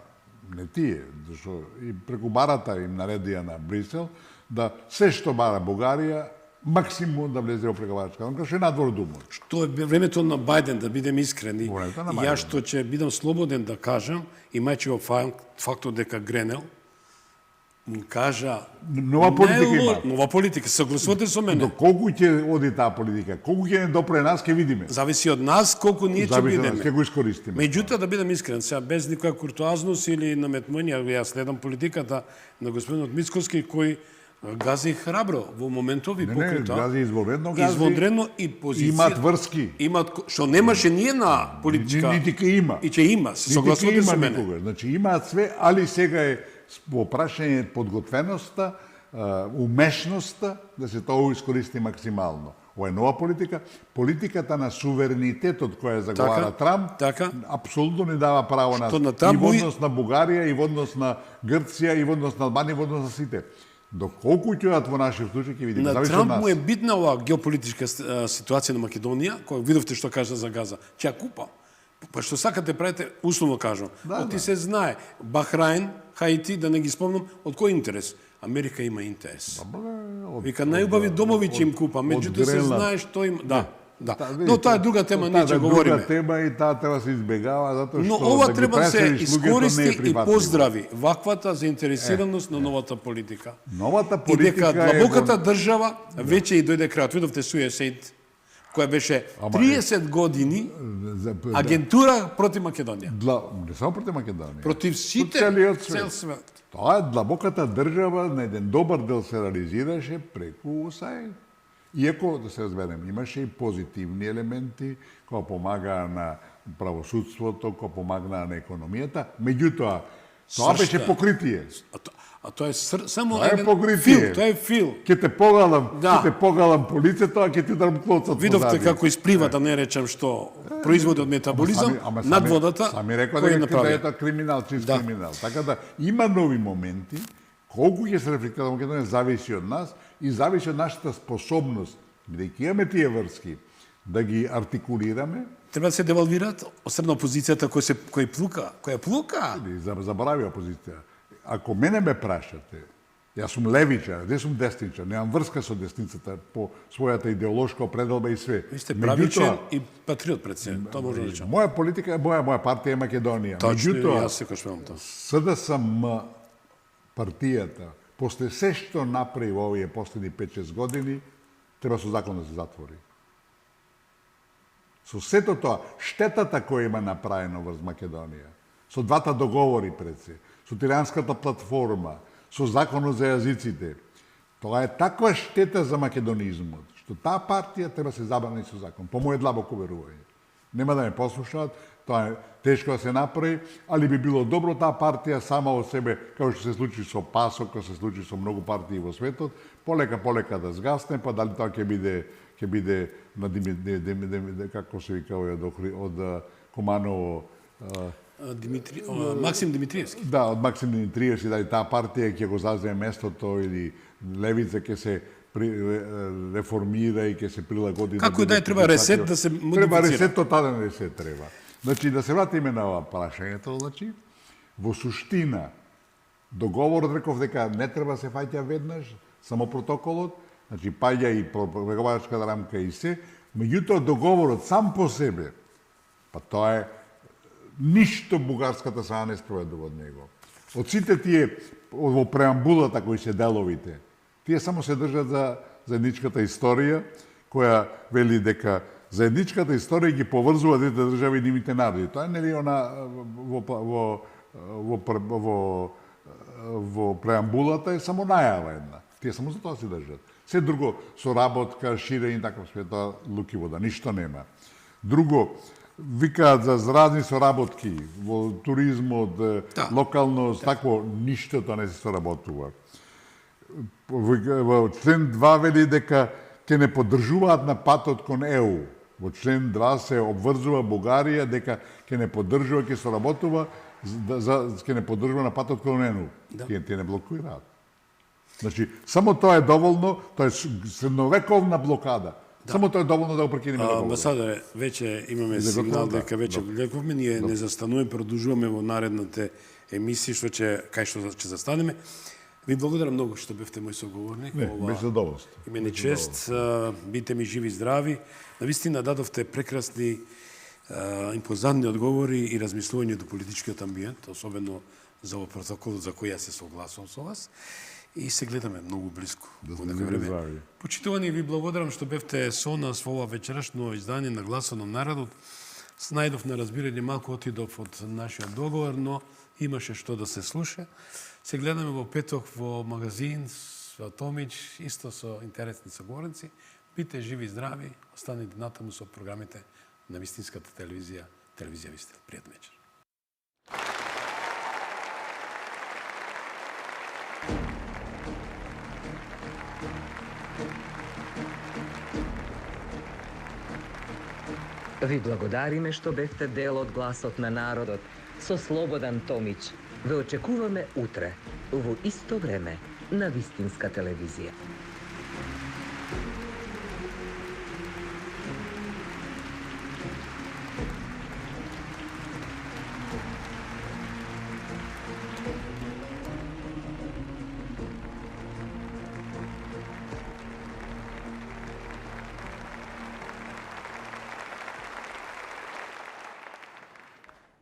C: не тие, зашто и преку барата им наредија на Брисел, да се што бара Бугарија, максимум да влезе во преговарачка рамка, што е надвор од умот.
B: Што е времето на Бајден, да бидем искрени, ја што ќе бидам слободен да кажам, имајќи во фактот дека Гренел, кажа...
C: Нова политика има.
B: Нова политика, согласувате со мене.
C: До колку ќе оди таа политика, колку ќе не допре нас, ќе видиме.
B: Зависи од нас колку ние ќе бидеме.
C: Ќе го искористиме.
B: Меѓутоа, да бидам искрен, сега без никоја куртоазност или наметмување, јас следам политиката на господинот Мицкоски, кој гази храбро во моментови покрај тоа.
C: Гази извонредно,
B: извонредно и позиција.
C: Имат врски.
B: Имат, што немаше ниједна политичка...
C: Нити ке има.
B: И ќе има, се согласувате со мене.
C: Значи, имаат све, али сега е во прашање подготвеността, умешноста, да се тоа искористи максимално. Ова е нова политика. Политиката на суверенитетот која заговара Трамп, апсолутно не дава право на... И во однос на Бугарија, и во однос на Грција, и во однос на Албанија, и во однос на сите. Доколку ќе одат во нашиот случај, ќе видиме.
B: На Трамп му е битна оваа геополитичка ситуација на Македонија, која видовте што кажа за Газа. Ќе ја купам. Па што сакате правите, условно кажам. Оти се знае. Бахраин, Хаити, да не ги спомнам, од кој интерес? Америка има интерес. Вика, најубави домови ќе им купа, меѓутоа се знае што има... Да. Но тоа е друга тема, ние ќе говориме.
C: Друга тема и таа треба се избегава, затоа што...
B: Но ова треба да се искористи и поздрави ваквата заинтересираност на новата политика.
C: Новата политика
B: и дека длабоката држава веќе и дојде крајот. Видовте Суесейд, која беше 30 години агентура против Македонија.
C: Не само против Македонија.
B: Против сите, цел свет.
C: Тоа е длабоката држава, на еден добар дел се реализираше преку УСАИД. Иако, да се разберем, имаше и позитивни елементи, кои помагаа на правосудството, кои помагаа на економијата, меѓутоа, тоа беше покритие.
B: А тоа е само
C: еден фил,
B: тоа е фил.
C: Ке те погалам по лицето, а ке ти дарам клоцат позади.
B: Видовте како исплива, да не речем што производи од метаболизам над водата.
C: Сами рекла дека е криминал, чист криминал. Така да има нови моменти, колку ќе се рефлектира Македонија зависи од нас и зависи од нашата способност, бидејќи имаме тие врски, да ги артикулираме.
B: Треба да се девалвираат од страна опозицијата која плука.
C: Забрави опозиција. Ако мене ме прашате, Јас сум левичар, не сум десничар, немам врска со десницата по својата идеолошка определба и све.
B: Ви сте правичен и патриот пред се, тоа може да речем.
C: Моја политика, моја партија е Македонија.
B: Точно, јас секој швам тоа.
C: СДСМ партијата, после се што направи во овие последни 5-6 години, треба со закон да се затвори. Со сето тоа, штетата која има направено врз Македонија, со двата договори пред се, со тиранската платформа, со законот за јазиците, тоа е таква штета за македонизмот, што таа партија треба се забрани со закон, по моје длабоко верување. Нема да ме послушаат, тоа е тешко да се направи, али би било добро таа партија сама од себе, како што се случи со ПАСОК, како се случи со многу партии во светот, полека да згасне, па дали тоа ќе биде на како се вика од Команово,
B: Максим Димитриевски.
C: Да, од Максим Димитриевски, дали таа партија ќе го заземе местото или левица ќе се реформира и ќе се прилагоди.
B: Како да треба ресет да се модифицира?
C: Треба ресет, тотален ресет треба. Значи, да се вратиме на ова прашањето, значи, во суштина, договорот реков дека не треба се фаќа веднаш, само протоколот, значи, паѓа и преговарачката рамка и се, меѓутоа договорот сам по себе, па тоа е ништо бугарската страна не спроведува од него. Од сите тие во преамбулата кои се деловите, тие само се држат за заедничката историја, која вели дека заедничката историја ги поврзува двете држави и нивните народи. Тоа е нели она во преамбулата е само најава една. Тие само за тоа се држат. Се друго, соработка, ширење, таков све, тоа луки вода, ништо нема. Друго, викаат за разни соработки во туризмот, локално, такво, ништо тоа не се соработува. Во член 2 вели дека ќе не поддржуваат на патот кон ЕУ. Во член 2 се обврзува Бугарија дека ќе не поддржува, ќе соработува, ќе не поддржува на патот кон ЕУ. Тие не блокираат. Значи, само тоа е доволно, тоа е средновековна блокада. Само тоа е доволно да го прекинеме договорот.
B: Амбасадоре, веќе имаме сигнал дека веќе лековме, ние не застануваме, продолжуваме во наредната емисија, кај што ќе застанеме. Ви благодарам многу што бевте мој соговорник.
C: Без задоволство.
B: И мене чест, бите ми живи и здрави. Навистина дадовте прекрасни, импозантни одговори и размислување до политичкиот амбиент, особено за овој протокол за кој јас се согласувам со вас. И се гледаме многу близко во некој време. Почитувани, ви благодарам што бевте со нас во ова вечерашно издание на Гласот на народот. Најдов на разбирање, малку отидов од нашиот договор, но имаше што да се слуша. Се гледаме во петок во магазин со Томич, исто со интересни соговорници. Бите живи и здрави, останете натаму со програмите на вистинската телевизија, телевизија Вистин. Пријатен вечер.
D: Ви благодариме што бевте дел од Гласот на народот со Слободан Томич. Ве очекуваме утре, во исто време, на Вистинска телевизија.